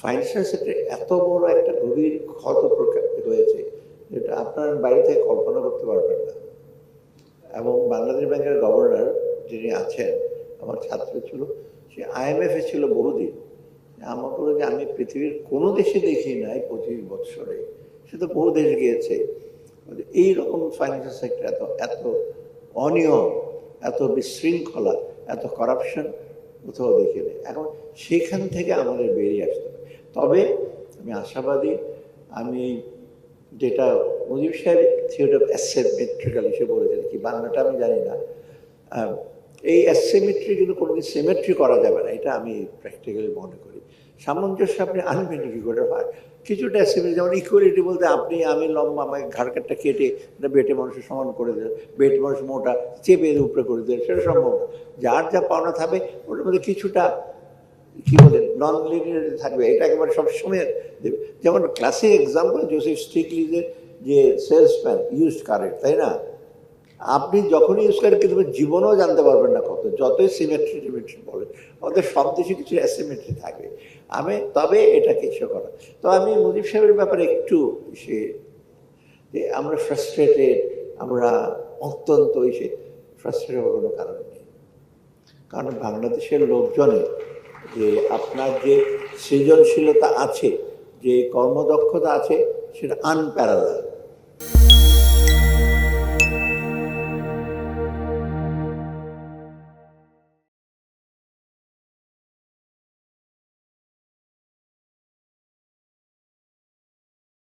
Financial সেক্টরে এত বড় একটা গভীর ক্ষত হয়েছে যেটা আপনার বাইরে থেকে কল্পনা করতে পারবেন না। এবং বাংলাদেশ ব্যাংকের গভর্নর যিনি আছেন আমার ছাত্র ছিল, সে IMF-এ ছিল বহুদিন। আমার বলে যে আমি পৃথিবীর কোনো দেশে দেখি নাই 25 বছরে, সে তো বহু দেশ গিয়েছে, এইরকম ফাইন্যান্সিয়াল সেক্টর এত এত অনিয়ম, এত বিশৃঙ্খলা, এত করাপশন কোথাও দেখে নেই। এখন সেখান থেকে আমাদের বেরিয়ে আসতে হবে। তবে আমি আশাবাদী, আমি যেটা মুজিব সাহেব থিওরি অফ অ্যাসিমেট্রিক্যাল হিসেবে বলেছেন, কি বাংলাটা আমি জানি না, এই অ্যাসিমেট্রি কিন্তু কোনোদিন সিমেট্রি করা যাবে না, এটা আমি প্র্যাকটিক্যালি মনে করি। সামঞ্জস্য আপনি আনবেন কি করে হয়, কিছুটা অ্যাসিমেট্রি, যেমন ইকুয়ালিটি বলতে আপনি আমি লম্বা, আমাকে ঘাড় কাটটা কেটে এটা বেটে মানুষের সমান করে দেন, বেটে মানুষ মোটা চেপে উপরে করে দেন, সেটা সম্ভব না। যার যা পাওনা থাকবে ওটার মধ্যে কিছুটা কি বলে নন লিনিয়ার থাকবে, এটা একেবারে সবসময় দেবে। যেমন ক্লাসিক এক্সাম্পল জোসেফ স্টিগলিজের যে সেলসম্যান ইউজড কারেন্ট, তাই না? আপনি যখনই ইউজ করেন কিন্তু জীবনেও জানতে পারবেন না কত, যতই সিমেট্রি টিমেট্রি বলেন, আমাদের সব দেশে কিছু অ্যাসিমেট্রি থাকবে। তবে এটাকে ইস্যু করা। তো আমি মুজিব সাহেবের ব্যাপারে একটু সে যে আমরা ফ্রাস্ট্রেটেড, আমরা অত্যন্ত সে ফ্রাস্ট্রেটেড হওয়ার কোনো কারণ নেই। কারণ বাংলাদেশের লোকজনে যে আপনার যে সৃজনশীলতা আছে, যে কর্মদক্ষতা আছে, সেটা আনপ্যারালাল।